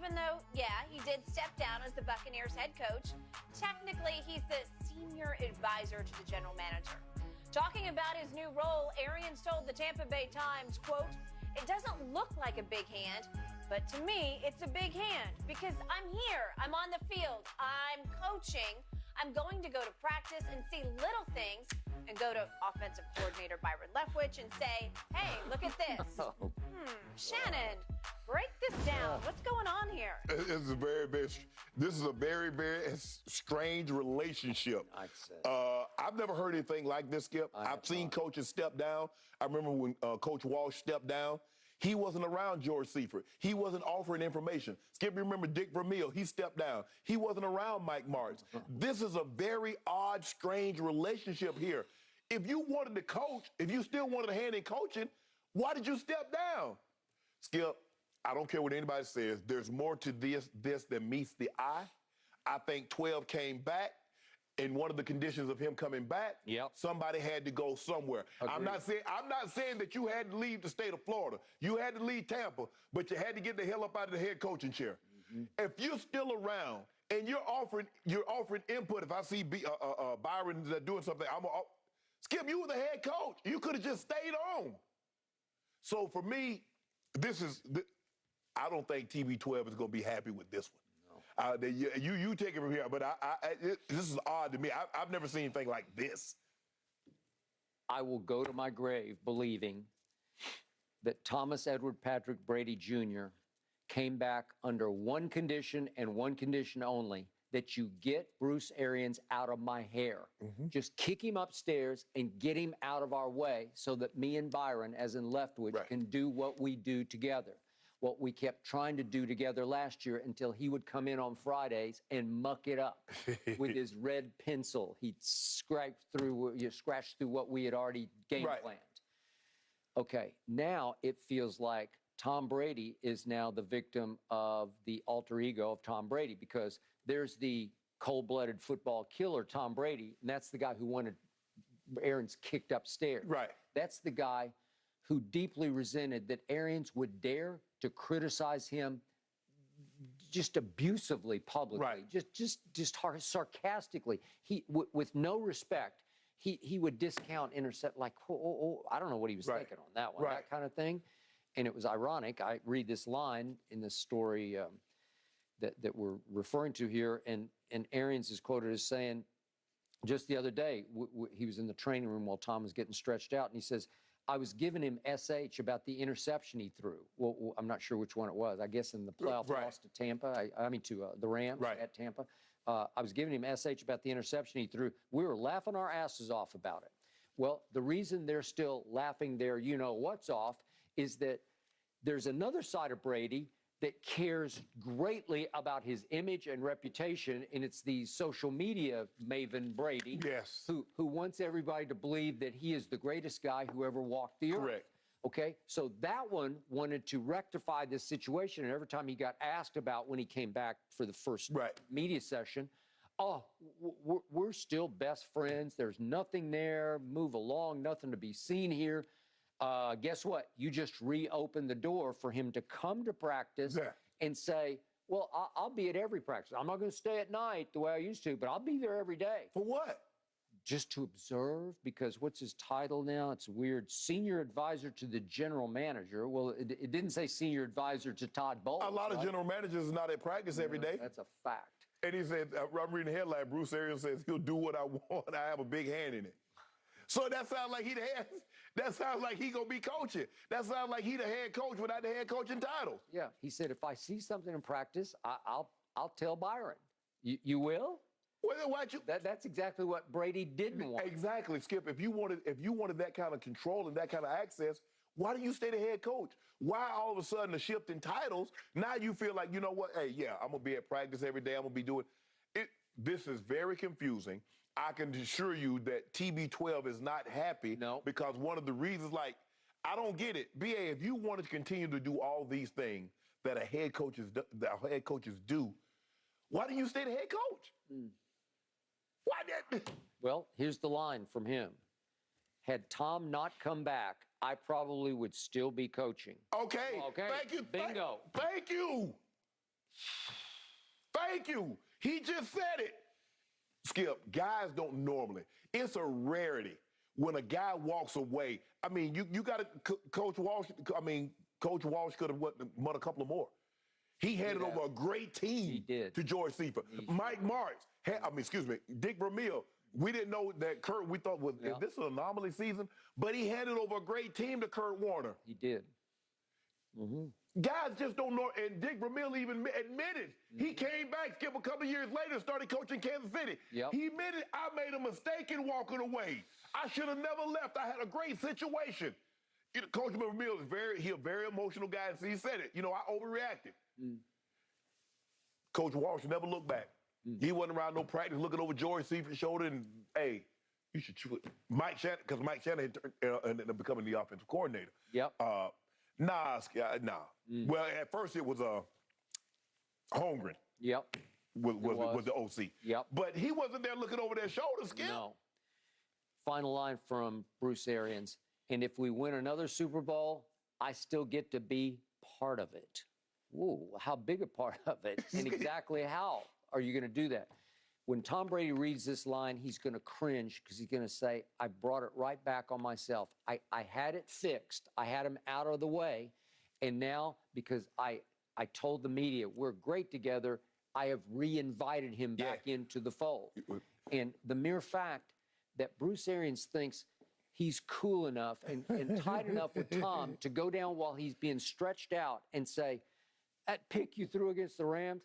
even though, yeah, he did step down as the Buccaneers head coach, technically he's the senior advisor to the general manager. Talking about his new role, Arians told the Tampa Bay Times, quote, "It doesn't look like a big hand, but to me, it's a big hand because I'm here, I'm on the field, I'm coaching, I'm going to go to practice and see little things and go to offensive coordinator Byron Leftwich and say, hey, look at this. Shannon, break this down. What's going on here?" This is a very, very strange relationship. I've never heard anything like this, Skip. I've seen coaches step down. I remember when Coach Walsh stepped down. He wasn't around George Seifert. He wasn't offering information. Skip, you remember Dick Vermeil? He stepped down. He wasn't around Mike Martz. This is a very odd, strange relationship here. If you wanted to coach, if you still wanted a hand in coaching, why did you step down? Skip, I don't care what anybody says. There's more to this than meets the eye. I think 12 came back. And one of the conditions of him coming back, somebody had to go somewhere. I'm not saying that you had to leave the state of Florida. You had to leave Tampa, but you had to get the hell up out of the head coaching chair. If you're still around and you're offering input, if I see Byron doing something, Skip, you were the head coach. You could have just stayed on. So for me, I don't think TB12 is going to be happy with this one. You take it from here, but this is odd to me. I've never seen anything like this. I will go to my grave believing that Thomas Edward Patrick Brady Jr. came back under one condition and one condition only, that you get Bruce Arians out of my hair. Just kick him upstairs and get him out of our way so that me and Byron, as in Leftwich, can do what we do together. What we kept trying to do together last year until he would come in on Fridays and muck it up with his red pencil. He'd scratch through what we had already game planned. Okay, now it feels like Tom Brady is now the victim of the alter ego of Tom Brady, because there's the cold-blooded football killer, Tom Brady, and that's the guy who wanted Arians kicked upstairs. That's the guy who deeply resented that Arians would dare to criticize him just abusively publicly, just sarcastically. With no respect, he would discount, intercept, like, I don't know what he was thinking on that one, that kind of thing. And it was ironic. I read this line in the story that we're referring to here, and Arians is quoted as saying, just the other day, he was in the training room while Tom was getting stretched out, and he says, I was giving him SH about the interception he threw. Well, I'm not sure which one it was. I guess in the playoff loss to Tampa. I mean, to the Rams at Tampa. I was giving him SH about the interception he threw. We were laughing our asses off about it. Well, the reason they're still laughing their you-know-what's off is that there's another side of Brady that cares greatly about his image and reputation, and it's the social media maven Brady, who wants everybody to believe that he is the greatest guy who ever walked the earth. Okay, so that one wanted to rectify this situation, and every time he got asked about when he came back for the first media session, we're still best friends, there's nothing there, move along, nothing to be seen here. Guess what? You just reopened the door for him to come to practice and say, well, I'll be at every practice. I'm not going to stay at night the way I used to, but I'll be there every day. For what? Just to observe, because what's his title now? It's weird. Senior advisor to the general manager. Well, it didn't say senior advisor to Todd Bowles. A lot of general managers are not at practice every day. That's a fact. And he said, I'm reading the headline, Bruce Arians says, he'll do what I want. I have a big hand in it. So that sounds like he gonna be coaching. That sounds like he the head coach without the head coaching title. Yeah, he said, if I see something in practice, I'll tell Byron. You will? Well, why'd you? That's exactly what Brady didn't want. Exactly, Skip. If you wanted that kind of control and that kind of access, why do you stay the head coach? Why all of a sudden the shift in titles? Now you feel like, you know what? Hey, yeah, I'm gonna be at practice every day. I'm gonna be doing it. This is very confusing. I can assure you that TB12 is not happy because one of the reasons, like, I don't get it. BA, if you wanted to continue to do all these things that head coaches do, why didn't you stay the head coach? Why did? Well, here's the line from him. Had Tom not come back, I probably would still be coaching. Okay. Thank you. Bingo. Thank you. Thank you. He just said it. Skip, guys don't normally. It's a rarity when a guy walks away. I mean, you got to, Coach Walsh could have won a couple of more. He handed over a great team to George Seifert. Mike Marks, Dick Vermeil. We didn't know that Kurt, we thought, this is an anomaly season, but he handed over a great team to Kurt Warner. He did. Mm-hmm. Guys just don't know, and Dick Vermeil even admitted. He came back, Skip, a couple of years later, started coaching Kansas City. Yep. He admitted, I made a mistake in walking away. I should have never left. I had a great situation. Coach Vermeil is a very emotional guy, and so he said it. I overreacted. Coach Walsh never looked back. He wasn't around no practice looking over George Seifert's shoulder and, hey, you should shoot Mike Shannon, because Mike Shannon ended up becoming the offensive coordinator. Yep. Nah. Well, at first it was Holmgren. Yep. Was the OC. Yep. But he wasn't there looking over their shoulder, Skip. No. Final line from Bruce Arians. And if we win another Super Bowl, I still get to be part of it. Ooh, how big a part of it? And exactly how are you going to do that? When Tom Brady reads this line, he's going to cringe because he's going to say, I brought it right back on myself. I had it fixed. I had him out of the way. And now, because I told the media, we're great together, I have re-invited him back into the fold. And the mere fact that Bruce Arians thinks he's cool enough and tight enough with Tom to go down while he's being stretched out and say, that pick you threw against the Rams,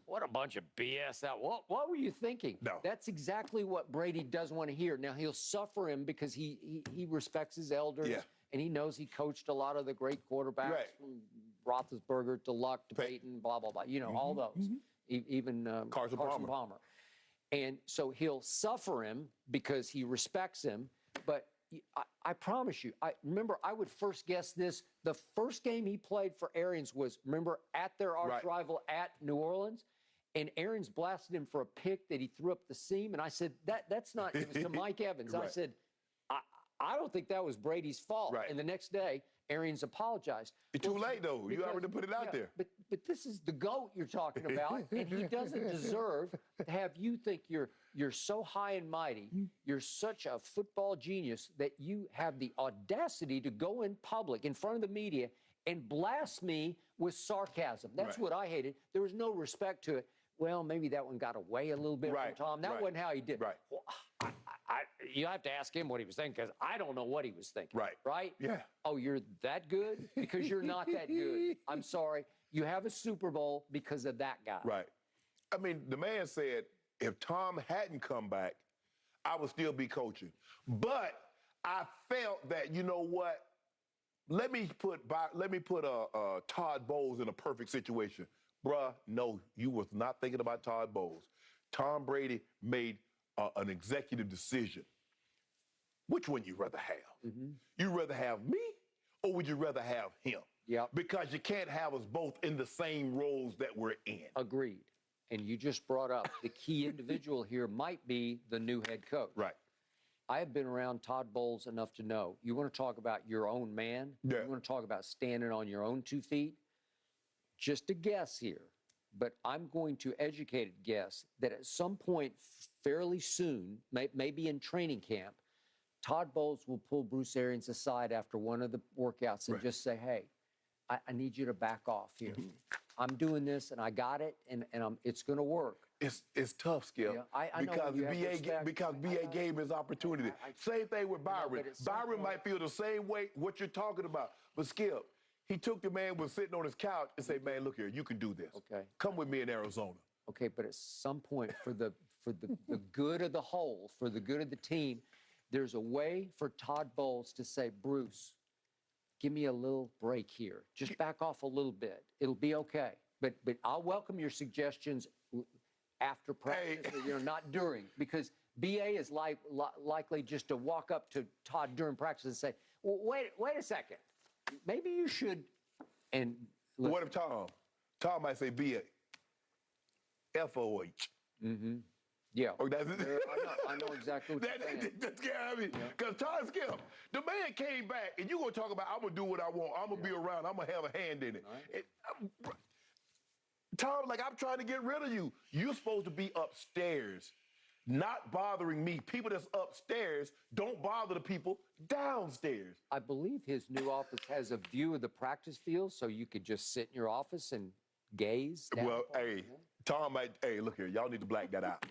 what a bunch of BS. What were you thinking? No. That's exactly what Brady doesn't want to hear. Now, he'll suffer him because he respects his elders, and he knows he coached a lot of the great quarterbacks, from Roethlisberger to Luck to Peyton, blah, blah, blah. All those, even Carson Palmer. And so he'll suffer him because he respects him, but I promise you, remember, I would first guess this. The first game he played for Arians was, remember, at their arch rival at New Orleans, and Arians blasted him for a pick that he threw up the seam, and I said, that's not, it was to Mike Evans. I said, I don't think that was Brady's fault. And the next day, Arians apologized. It's too late, though. You already put it out there. But this is the GOAT you're talking about, and he doesn't deserve to have you think you're so high and mighty, you're such a football genius that you have the audacity to go in public, in front of the media, and blast me with sarcasm. That's what I hated. There was no respect to it. Well, maybe that one got away a little bit from Tom. That wasn't how he did. Well, you have to ask him what he was thinking, because I don't know what he was thinking. Right? Yeah. Oh, you're that good? Because you're not that good. I'm sorry. You have a Super Bowl because of that guy. Right. I mean, the man said, if Tom hadn't come back, I would still be coaching. But I felt that, you know what? Let me put Todd Bowles in a perfect situation. Bruh, no, you was not thinking about Todd Bowles. Tom Brady made an executive decision. Which one you rather have? You rather have me, or would you rather have him? Because you can't have us both in the same roles that we're in. Agreed. And you just brought up the key individual here might be the new head coach. I have been around Todd Bowles enough to know, you want to talk about your own man? You want to talk about standing on your own 2 feet? Just a guess here, but I'm going to educated guess that at some point fairly soon, maybe in training camp, Todd Bowles will pull Bruce Arians aside after one of the workouts and just say, hey, I need you to back off here. I'm doing this, and I got it, and it's going to work. It's tough, Skip. I know because BA gave him his opportunity. Same thing with Byron. Byron might feel the same way what you're talking about. But Skip, he took the man who was sitting on his couch and said, man, look here, you can do this. Come with me in Arizona. Okay, but at some point, for the good of the whole, for the good of the team, there's a way for Todd Bowles to say, Bruce, give me a little break here. Just back off a little bit. It'll be okay. But I'll welcome your suggestions after practice, not during, because BA is likely just to walk up to Todd during practice and say, well, wait a second. Maybe you should. And listen. What if Tom might say BA, FOH. Yeah. Or that's it. I know exactly what you're saying. Because Todd Skip, the man came back, and you're going to talk about, I'm going to do what I want. I'm going to be around. I'm going to have a hand in it. Tom, like, I'm trying to get rid of you. You're supposed to be upstairs, not bothering me. People that's upstairs don't bother the people downstairs. I believe his new office has a view of the practice field, so you could just sit in your office and gaze down Well, upon hey, it. Tom, hey, look here. Y'all need to black that out.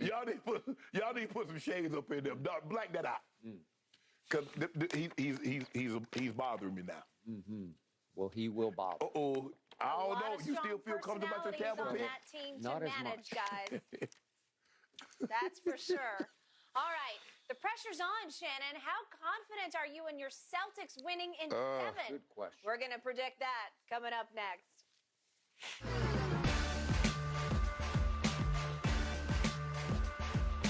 y'all need to put some shades up in there. Black that out. Because he's bothering me now. Mm-hmm. Well, he will bother. Uh-oh. I don't know. You still feel comfortable about your Tampa on pick? that team to Not as manage, much. guys. That's for sure. All right. The pressure's on, Shannon. How confident are you in your Celtics winning in 7? Good question. We're going to predict that coming up next.